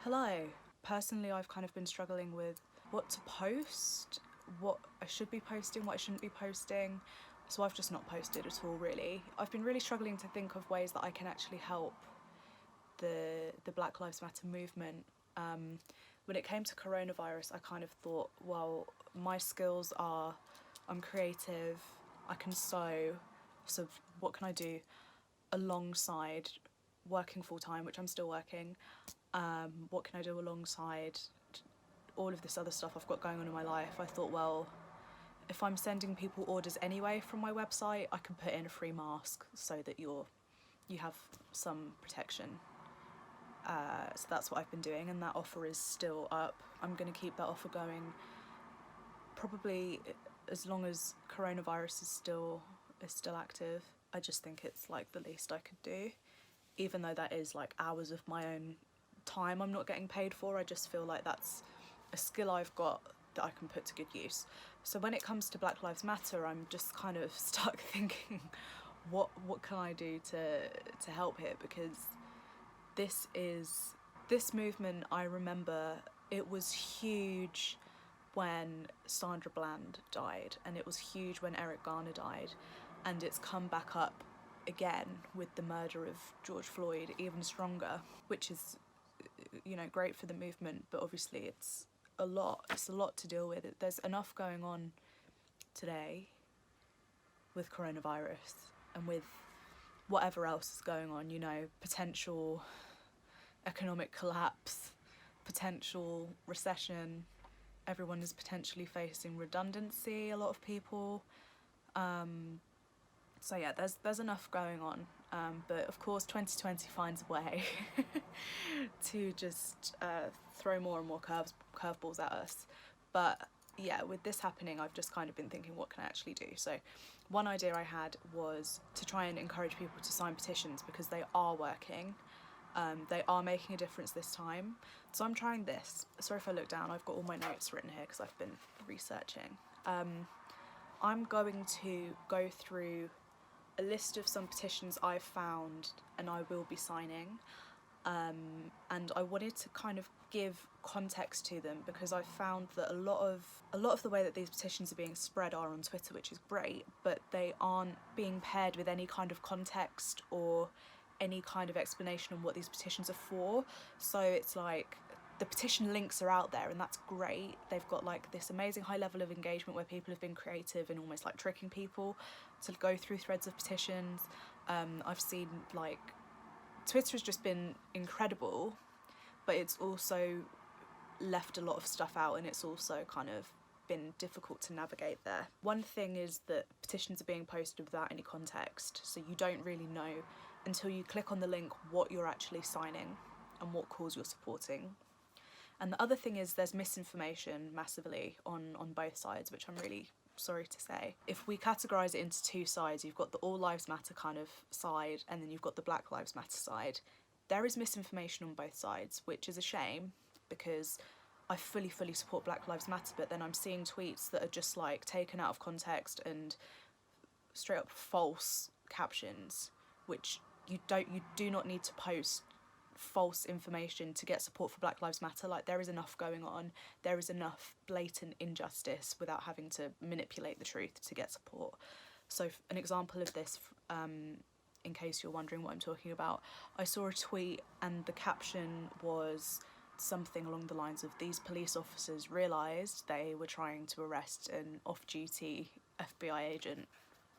Hello. Personally, I've kind of been struggling with what to post, what I should be posting, what I shouldn't be posting. So I've just not posted at all, really. I've been really struggling to think of ways that I can actually help the Black Lives Matter movement. When it came to coronavirus, I kind of thought, well, my skills are, I'm creative, I can sew, so what can I do alongside working full time, which I'm still working? What can I do alongside all of this other stuff I've got going on in my life? I thought, well, if I'm sending people orders anyway from my website, I can put in a free mask so that you have some protection. So that's what I've been doing, and that offer is still up. I'm going to keep that offer going probably as long as coronavirus is still active. I just think it's like the least I could do, even though that is like hours of my own time I'm not getting paid for. I just feel like that's a skill I've got that I can put to good use. So when it comes to Black Lives Matter, I'm just kind of stuck thinking, what can I do to help here? Because this movement, I remember it was huge when Sandra Bland died, and it was huge when Eric Garner died, and it's come back up again with the murder of George Floyd, even stronger, which is, you know, great for the movement, but obviously it's a lot to deal with. There's enough going on today with coronavirus and with whatever else is going on, you know, potential economic collapse, potential recession. Everyone is potentially facing redundancy, a lot of people. So yeah, there's enough going on, but of course 2020 finds a way to just throw more and more curveballs at us. But yeah, with this happening, I've just kind of been thinking, what can I actually do? So one idea I had was to try and encourage people to sign petitions, because they are working. They are making a difference this time. So I'm trying this. Sorry if I look down, I've got all my notes written here because I've been researching. I'm going to go through a list of some petitions I've found and I will be signing. And I wanted to kind of give context to them, because I've found that a lot of the way that these petitions are being spread are on Twitter, which is great, but they aren't being paired with any kind of context or any kind of explanation on what these petitions are for. So it's like the petition links are out there, and that's great. They've got like this amazing high level of engagement where people have been creative and almost like tricking people to go through threads of petitions. I've seen like Twitter has just been incredible, but it's also left a lot of stuff out, and it's also kind of been difficult to navigate there. One thing is that petitions are being posted without any context, so you don't really know until you click on the link what you're actually signing and what cause you're supporting. And the other thing is there's misinformation massively on both sides, which I'm really sorry to say. If we categorise it into two sides, you've got the All Lives Matter kind of side, and then you've got the Black Lives Matter side. There is misinformation on both sides, which is a shame, because I fully support Black Lives Matter, but then I'm seeing tweets that are just like taken out of context and straight up false captions, which you do not need to post false information to get support for Black Lives Matter. Like, there is enough going on, there is enough blatant injustice without having to manipulate the truth to get support. So an example of this, in case you're wondering what I'm talking about, I saw a tweet and the caption was something along the lines of, these police officers realised they were trying to arrest an off-duty FBI agent,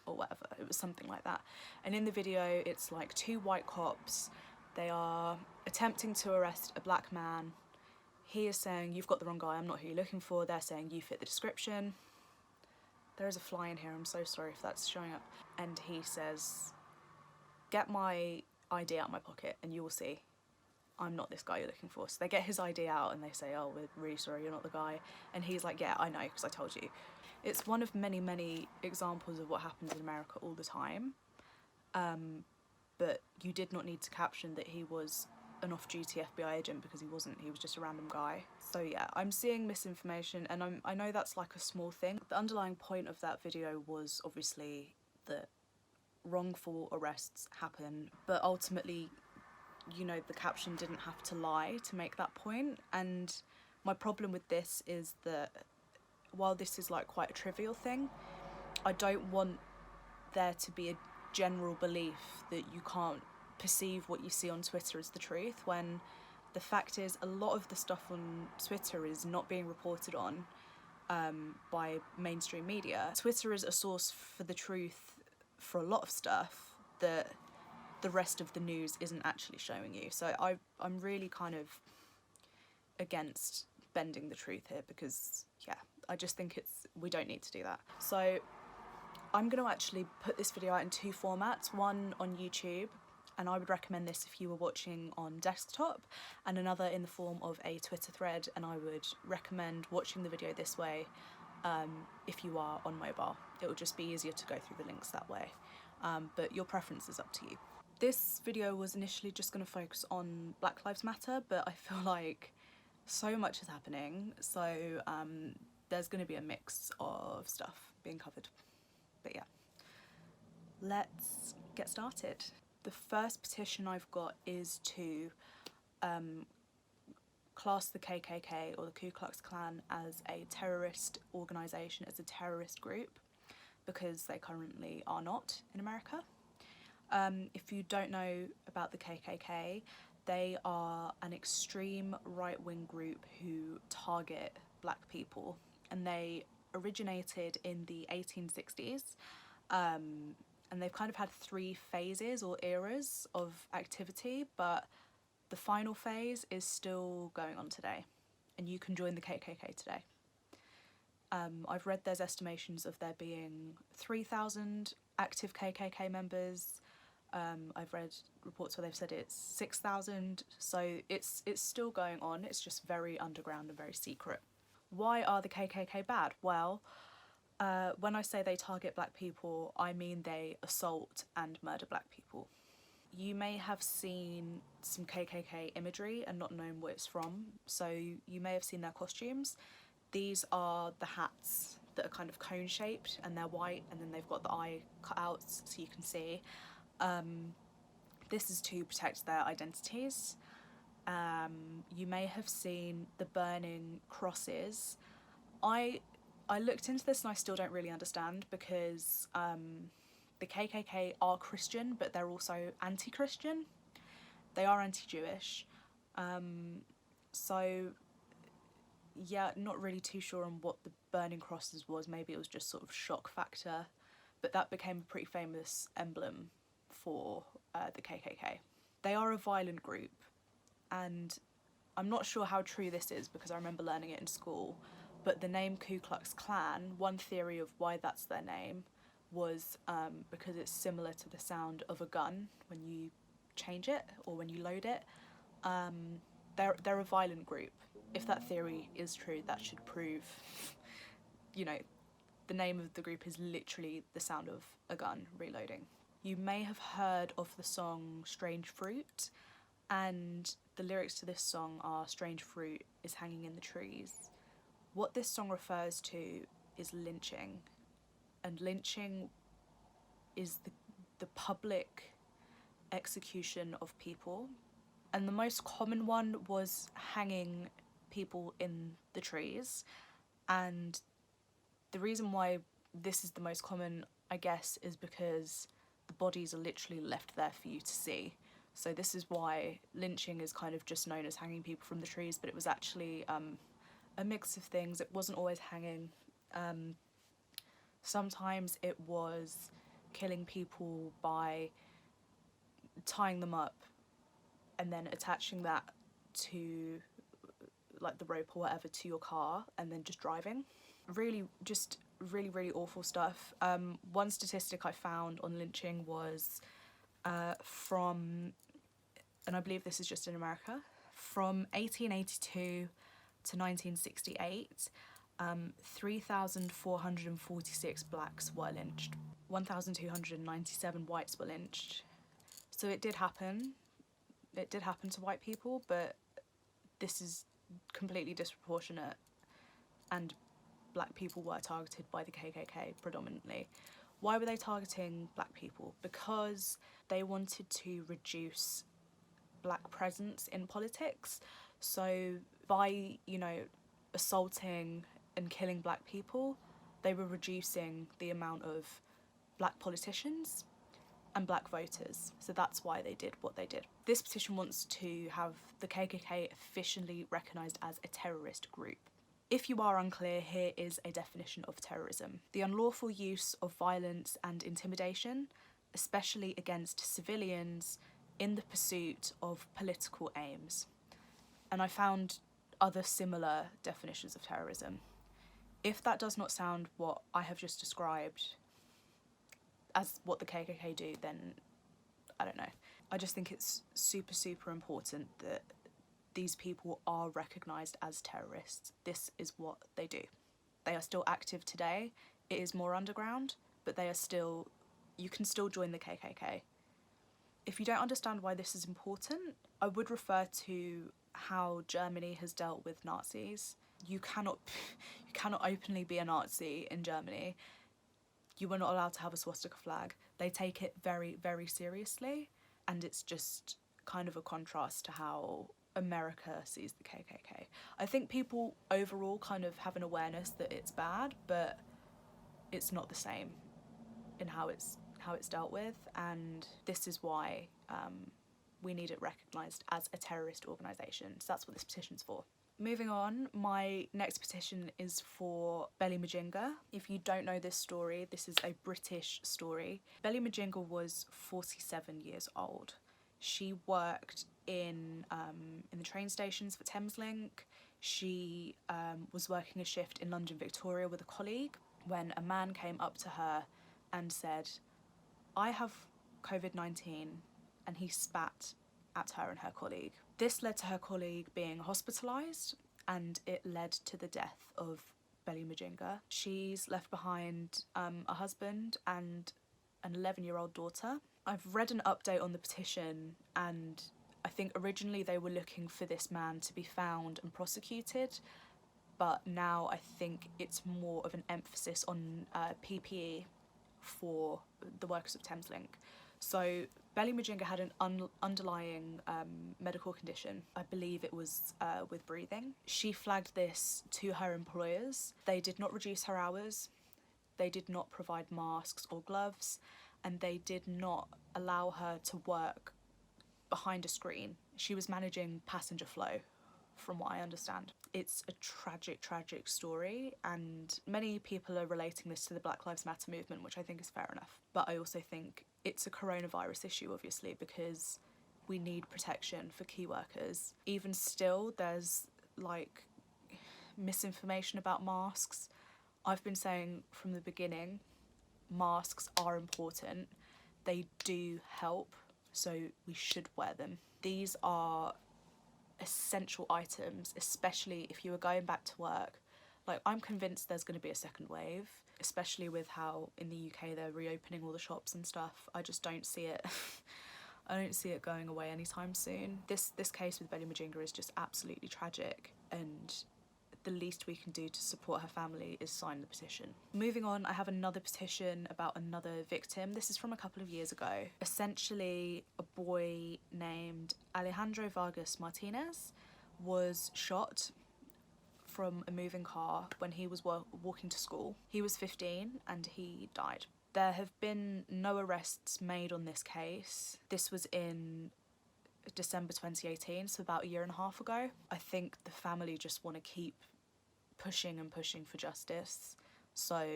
or whatever. It was something like that. And in the video, it's like two white cops. They are attempting to arrest a black man. He is saying, you've got the wrong guy, I'm not who you're looking for. They're saying, you fit the description. There is a fly in here, I'm so sorry if that's showing up. And he says, get my ID out of my pocket and you will see I'm not this guy you're looking for. So they get his ID out and they say, oh, we're really sorry, you're not the guy. And he's like, yeah, I know, because I told you. It's one of many examples of what happens in America all the time. But you did not need to caption that he was an off-duty FBI agent, because he wasn't. He was just a random guy. So yeah, I'm seeing misinformation, and I know that's like a small thing. The underlying point of that video was obviously that wrongful arrests happen, but ultimately you know, the caption didn't have to lie to make that point. And my problem with this is that while this is like quite a trivial thing, I don't want there to be a general belief that you can't perceive what you see on Twitter as the truth, when the fact is a lot of the stuff on Twitter is not being reported on by mainstream media. Twitter is a source for the truth for a lot of stuff that the rest of the news isn't actually showing you. So I'm really kind of against bending the truth here, because yeah, I just think we don't need to do that. So I'm going to actually put this video out in two formats, one on YouTube, and I would recommend this if you were watching on desktop, and another in the form of a Twitter thread, and I would recommend watching the video this way if you are on mobile. It will just be easier to go through the links that way, but your preference is up to you. This video was initially just going to focus on Black Lives Matter, but I feel like so much is happening, so there's going to be a mix of stuff being covered. But yeah, let's get started. The first petition I've got is to class the KKK or the Ku Klux Klan as a terrorist organisation, as a terrorist group, because they currently are not in America. If you don't know about the KKK, they are an extreme right-wing group who target black people, and they originated in the 1860s, and they've kind of had three phases or eras of activity, but the final phase is still going on today, and you can join the KKK today. I've read there's estimations of there being 3,000 active KKK members. I've read reports where they've said it's 6,000, so it's still going on. It's just very underground and very secret. Why are the KKK bad? Well, when I say they target black people, I mean they assault and murder black people. You may have seen some KKK imagery and not known where it's from, so you may have seen their costumes. These are the hats that are kind of cone shaped, and they're white, and then they've got the eye cut out so you can see. This is to protect their identities. You may have seen the burning crosses. I looked into this and I still don't really understand, because the KKK are Christian, but they're also anti-Christian. They are anti-Jewish. So yeah, not really too sure on what the burning crosses was. Maybe it was just sort of shock factor, but that became a pretty famous emblem for the KKK. They are a violent group, and I'm not sure how true this is because I remember learning it in school, but the name Ku Klux Klan, one theory of why that's their name was because it's similar to the sound of a gun when you change it or when you load it. They're a violent group. If that theory is true, that should prove, you know, the name of the group is literally the sound of a gun reloading. You may have heard of the song Strange Fruit, and the lyrics to this song are "Strange fruit is hanging in the trees." What this song refers to is lynching, and lynching is the public execution of people, and the most common one was hanging people in the trees. And the reason why this is the most common, I guess, is because the bodies are literally left there for you to see. So this is why lynching is kind of just known as hanging people from the trees, but it was actually a mix of things. It wasn't always hanging. Sometimes it was killing people by tying them up and then attaching that to like the rope or whatever to your car and then just driving. Really awful stuff. One statistic I found on lynching was from, and I believe this is just in America, from 1882 to 1968, 3,446 blacks were lynched. 1,297 whites were lynched. So it did happen. It did happen to white people, but this is completely disproportionate, and black people were targeted by the KKK predominantly. Why were they targeting black people? Because they wanted to reduce black presence in politics. So by, you know, assaulting and killing black people, they were reducing the amount of black politicians and black voters. So that's why they did what they did. This petition wants to have the KKK officially recognised as a terrorist group. If you are unclear, here is a definition of terrorism: the unlawful use of violence and intimidation, especially against civilians, in the pursuit of political aims. And I found other similar definitions of terrorism. If that does not sound what I have just described as what the KKK do, then I don't know. I just think it's super, super important that these people are recognised as terrorists. This is what they do. They are still active today. It is more underground, but they are still, you can still join the KKK. If you don't understand why this is important, I would refer to how Germany has dealt with Nazis. You cannot openly be a Nazi in Germany. You are not allowed to have a swastika flag. They take it very, very seriously, and it's just kind of a contrast to how America sees the KKK. I think people overall kind of have an awareness that it's bad, but it's not the same in how it's dealt with, and this is why we need it recognised as a terrorist organisation. So that's what this petition's for. Moving on, my next petition is for Belly Ma Jinga. If you don't know this story, this is a British story. Belly Ma Jinga was 47 years old. She worked in the train stations for Thameslink. She was working a shift in London Victoria with a colleague when a man came up to her and said, "I have COVID-19, and he spat at her and her colleague. This led to her colleague being hospitalised, and it led to the death of Belly Ma Jinga. She's left behind a husband and an 11-year-old daughter. I've read an update on the petition, and I think originally they were looking for this man to be found and prosecuted, but now I think it's more of an emphasis on PPE for the workers of Thameslink. So Belly Ma Jinga had an underlying medical condition. I believe it was with breathing. She flagged this to her employers. They did not reduce her hours. They did not provide masks or gloves, and they did not allow her to work behind a screen. She was managing passenger flow, from what I understand. It's a tragic, tragic story, and many people are relating this to the Black Lives Matter movement, which I think is fair enough. But I also think it's a coronavirus issue, obviously, because we need protection for key workers. Even still, there's like misinformation about masks. I've been saying from the beginning, masks are important. They do help, so we should wear them. These are essential items, especially if you are going back to work. Like, I'm convinced there's going to be a second wave, especially with how in the UK they're reopening all the shops and stuff. I just don't see it. I don't see it going away anytime soon. This case with Belly Ma Jinga is just absolutely tragic, and the least we can do to support her family is sign the petition. Moving on, I have another petition about another victim. This is from a couple of years ago. Essentially, a boy named Alejandro Vargas Martinez was shot from a moving car when he was walking to school. He was 15 and he died. There have been no arrests made on this case. This was in December 2018, so about a year and a half ago. I think the family just want to keep pushing and pushing for justice. So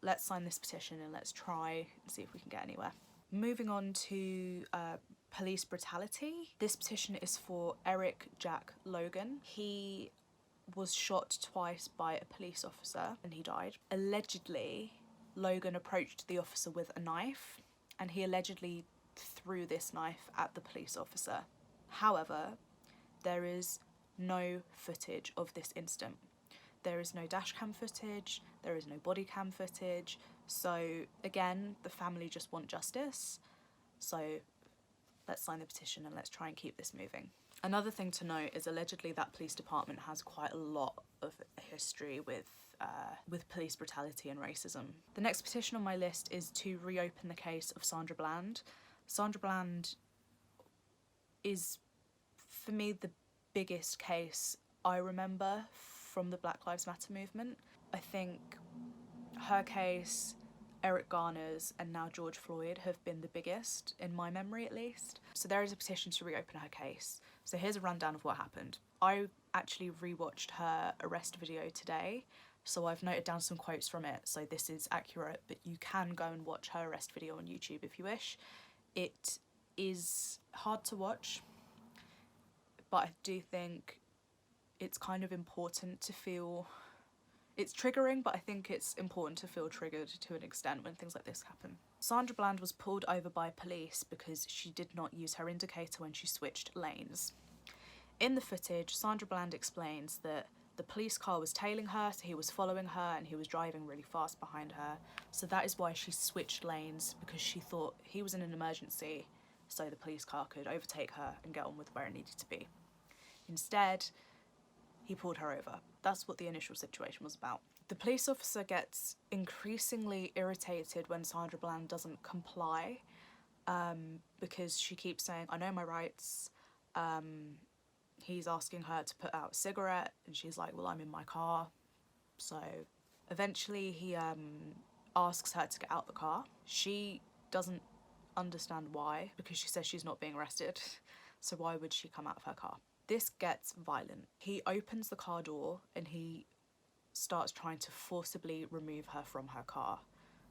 let's sign this petition and let's try and see if we can get anywhere. Moving on to police brutality. This petition is for Eric Jack Logan. He was shot twice by a police officer and he died. Allegedly, Logan approached the officer with a knife, and he allegedly threw this knife at the police officer. However, there is no footage of this incident. There is no dash cam footage, there is no body cam footage. So again, the family just want justice. So let's sign the petition and let's try and keep this moving. Another thing to note is allegedly that police department has quite a lot of history with police brutality and racism. The next petition on my list is to reopen the case of Sandra Bland. Sandra Bland is for me, the biggest case I remember from the Black Lives Matter movement. I think her case, Eric Garner's, and now George Floyd have been the biggest, in my memory at least. So there is a petition to reopen her case. So here's a rundown of what happened. I actually rewatched her arrest video today, so I've noted down some quotes from it, so this is accurate, but you can go and watch her arrest video on YouTube if you wish. It is hard to watch, but I do think it's kind of important to feel... It's triggering, but I think it's important to feel triggered to an extent when things like this happen. Sandra Bland was pulled over by police because she did not use her indicator when she switched lanes. In the footage, Sandra Bland explains that the police car was tailing her, so he was following her and he was driving really fast behind her. So that is why she switched lanes, because she thought he was in an emergency, so the police car could overtake her and get on with where it needed to be. Instead, he pulled her over. That's what the initial situation was about. The police officer gets increasingly irritated when Sandra Bland doesn't comply, because she keeps saying, I know my rights. He's asking her to put out a cigarette and she's like, well, I'm in my car. So eventually he asks her to get out the car. She doesn't understand why, because she says she's not being arrested. So why would she come out of her car? This gets violent. He opens the car door and he starts trying to forcibly remove her from her car.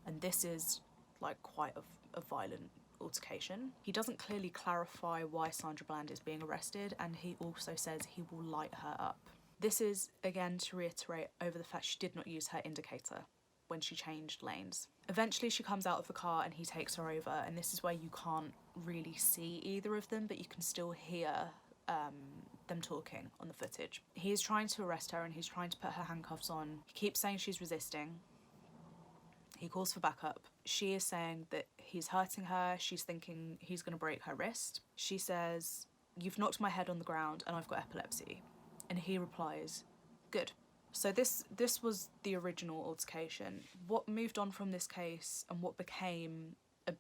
And this is like quite a violent altercation. He doesn't clearly clarify why Sandra Bland is being arrested, and he also says he will light her up. This is, again, to reiterate over the fact she did not use her indicator when she changed lanes. Eventually she comes out of the car and he takes her over, and this is where you can't really see either of them, but you can still hear them talking on the footage. He's trying to arrest her and he's trying to put her handcuffs on. He keeps saying she's resisting. He calls for backup. She is saying that he's hurting her. She's thinking he's going to break her wrist. She says, you've knocked my head on the ground and I've got epilepsy. And he replies, good. So this was the original altercation. What moved on from this case and what became a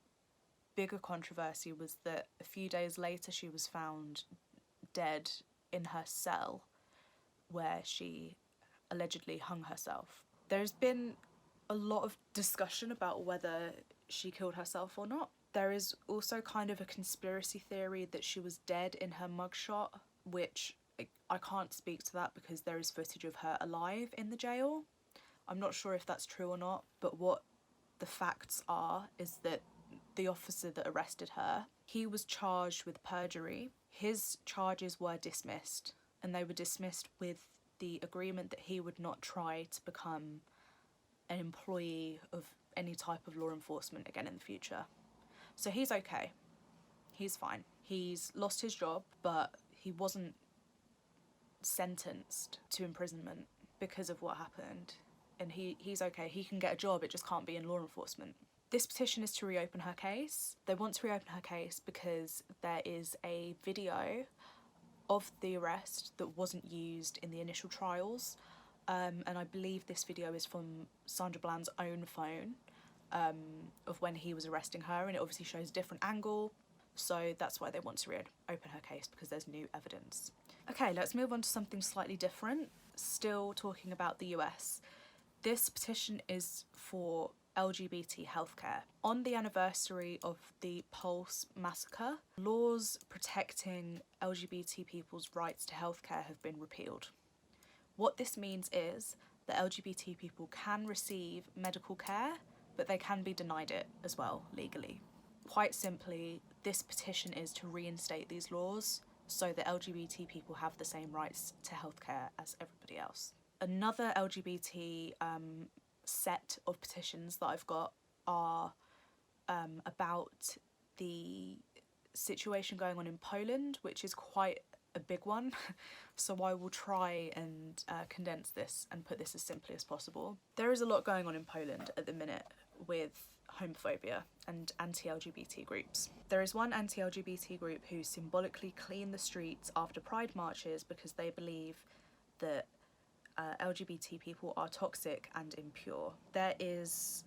bigger controversy was that a few days later she was found dead in her cell where she allegedly hung herself. There's been a lot of discussion about whether she killed herself or not. There is also kind of a conspiracy theory that she was dead in her mugshot, which I can't speak to that because there is footage of her alive in the jail. I'm not sure if that's true or not, but what the facts are is that the officer that arrested her, he was charged with perjury. His charges were dismissed, and they were dismissed with the agreement that he would not try to become an employee of any type of law enforcement again in the future. So he's okay. He's fine. He's lost his job, but he wasn't sentenced to imprisonment because of what happened. And he's okay. He can get a job, it just can't be in law enforcement. This petition is to reopen her case. They want to reopen her case because there is a video of the arrest that wasn't used in the initial trials. And I believe this video is from Sandra Bland's own phone of when he was arresting her, and it obviously shows a different angle. So that's why they want to reopen her case, because there's new evidence. Okay, let's move on to something slightly different. Still talking about the US. This petition is for LGBT healthcare. On the anniversary of the Pulse massacre, laws protecting LGBT people's rights to healthcare have been repealed. What this means is that LGBT people can receive medical care, but they can be denied it as well, legally. Quite simply, this petition is to reinstate these laws so that LGBT people have the same rights to healthcare as everybody else. Another LGBT set of petitions that I've got are about the situation going on in Poland, which is quite a big one. So I will try and condense this and put this as simply as possible. There is a lot going on in Poland at the minute with homophobia and anti-LGBT groups. There is one anti-LGBT group who symbolically clean the streets after Pride marches because they believe that LGBT people are toxic and impure. There is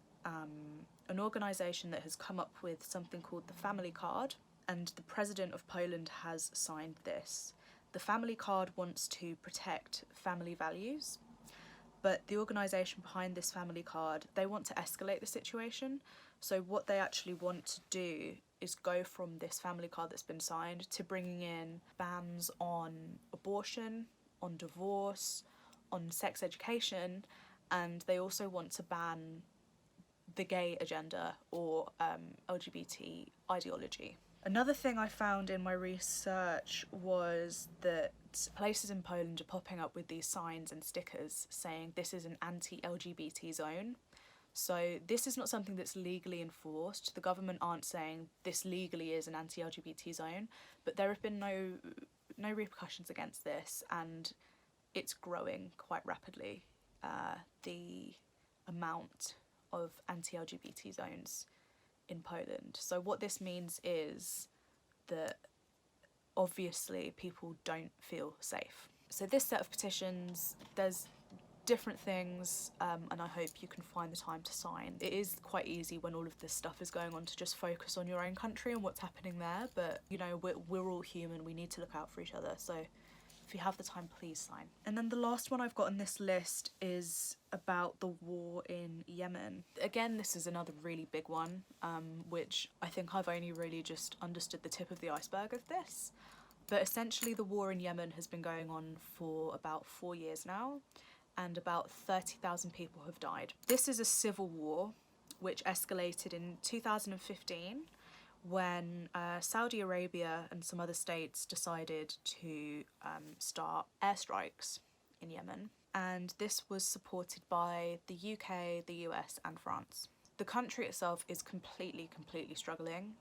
an organisation that has come up with something called the Family Card, and the President of Poland has signed this. The family card wants to protect family values, but the organisation behind this family card, they want to escalate the situation. So what they actually want to do is go from this family card that's been signed to bringing in bans on abortion, on divorce, on sex education, and they also want to ban the gay agenda or LGBT ideology. Another thing I found in my research was that places in Poland are popping up with these signs and stickers saying this is an anti-LGBT zone. So this is not something that's legally enforced. The government aren't saying this legally is an anti-LGBT zone, but there have been no repercussions against this, and it's growing quite rapidly, the amount of anti-LGBT zones in Poland. So what this means is that obviously people don't feel safe. So this set of petitions, there's different things, and I hope you can find the time to sign. It is quite easy when all of this stuff is going on to just focus on your own country and what's happening there, but you know, we're all human, we need to look out for each other, so if you have the time, please sign. And then the last one I've got on this list is about the war in Yemen. Again, this is another really big one, which I think I've only really just understood the tip of the iceberg of this. But essentially the war in Yemen has been going on for about 4 years now, and about 30,000 people have died. This is a civil war which escalated in 2015 when Saudi Arabia and some other states decided to start airstrikes in Yemen, and this was supported by the UK, the US and France. The country itself is completely struggling.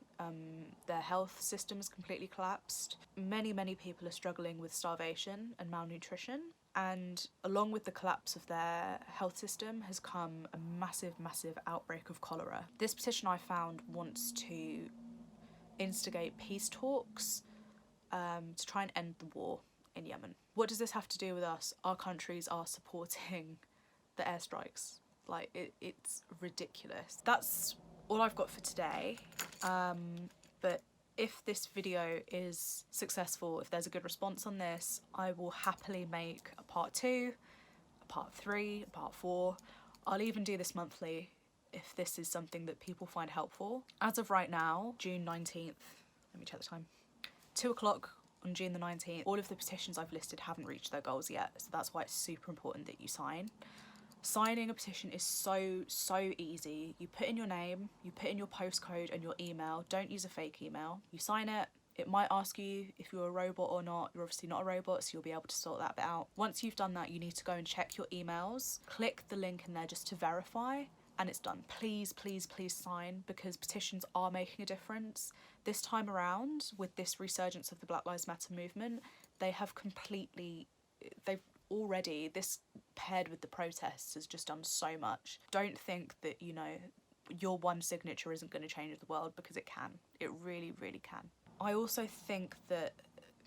Their health system has completely collapsed. Many people are struggling with starvation and malnutrition, and along with the collapse of their health system has come a massive outbreak of cholera. This petition I found wants to instigate peace talks to try and end the war in Yemen. What does this have to do with us? Our countries are supporting the airstrikes. Like, it's ridiculous. That's all I've got for today, but if this video is successful, if there's a good response on this, I will happily make a part 2, a part 3, a part 4. I'll even do this monthly if this is something that people find helpful. As of right now, June 19th, let me check the time, 2 o'clock on June the 19th, all of the petitions I've listed haven't reached their goals yet, so that's why it's super important that you sign. Signing a petition is so easy. You put in your name, you put in your postcode and your email. Don't use a fake email. You sign it. It might ask you if you're a robot or not. You're obviously not a robot, so you'll be able to sort that bit out. Once you've done that, you need to go and check your emails. Click the link in there just to verify, and it's done. Please sign, because petitions are making a difference. This time around, with this resurgence of the Black Lives Matter movement, they've already, this paired with the protests has just done so much. Don't think that, you know, your one signature isn't going to change the world, because it can. It really can. I also think that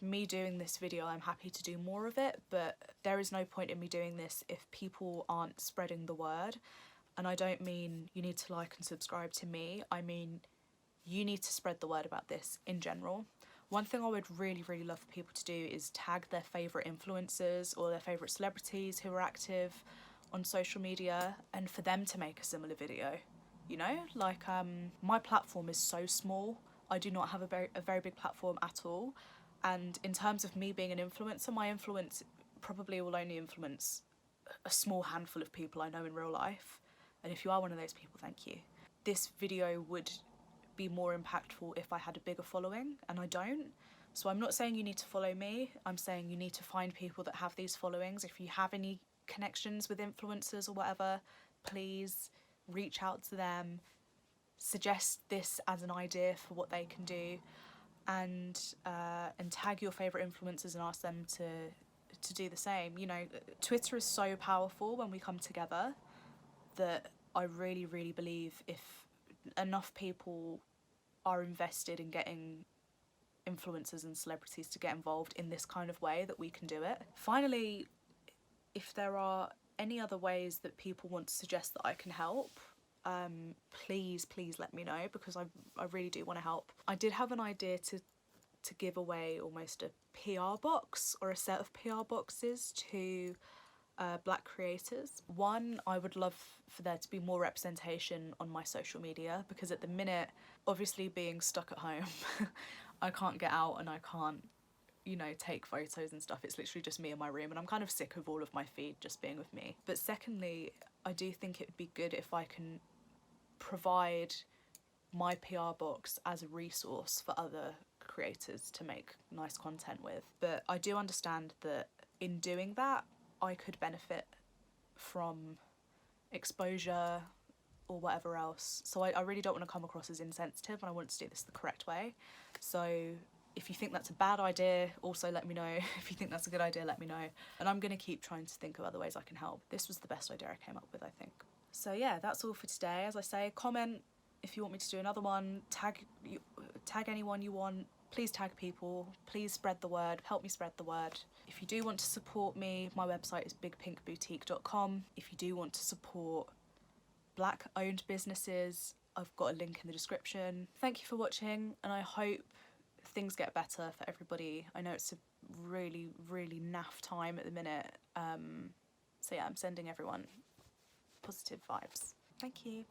me doing this video, I'm happy to do more of it, but there is no point in me doing this if people aren't spreading the word. And I don't mean you need to like and subscribe to me, I mean you need to spread the word about this in general. One thing I would really love for people to do is tag their favourite influencers or their favourite celebrities who are active on social media, and for them to make a similar video. You know, like, my platform is so small. I do not have a very big platform at all, and in terms of me being an influencer, my influence probably will only influence a small handful of people I know in real life, and if you are one of those people, thank you. This video would be more impactful if I had a bigger following, and I don't. So I'm not saying you need to follow me, I'm saying you need to find people that have these followings. If you have any connections with influencers or whatever, please reach out to them, suggest this as an idea for what they can do, and tag your favourite influencers and ask them to do the same. You know, Twitter is so powerful when we come together that I really believe if enough people are invested in getting influencers and celebrities to get involved in this kind of way, that we can do it. Finally, if there are any other ways that people want to suggest that I can help, please let me know, because I really do want to help. I did have an idea to to give away almost a PR box or a set of PR boxes to black creators. One, I would love for there to be more representation on my social media, because at the minute, obviously being stuck at home, I can't get out and I can't, you know, take photos and stuff. It's literally just me in my room, and I'm kind of sick of all of my feed just being with me. But secondly, I do think it would be good if I can provide my PR box as a resource for other creators to make nice content with. But I do understand that in doing that, I could benefit from exposure or whatever else. So I really don't want to come across as insensitive, and I want to do this the correct way. So if you think that's a bad idea, also let me know. If you think that's a good idea, let me know. And I'm going to keep trying to think of other ways I can help. This was the best idea I came up with, I think. So yeah, that's all for today. As I say, comment if you want me to do another one. Tag anyone you want. Please tag people. Please spread the word. Help me spread the word. If you do want to support me, my website is bigpinkboutique.com. If you do want to support black-owned businesses, I've got a link in the description. Thank you for watching, and I hope things get better for everybody. I know it's a really, really naff time at the minute. So yeah, I'm sending everyone positive vibes. Thank you.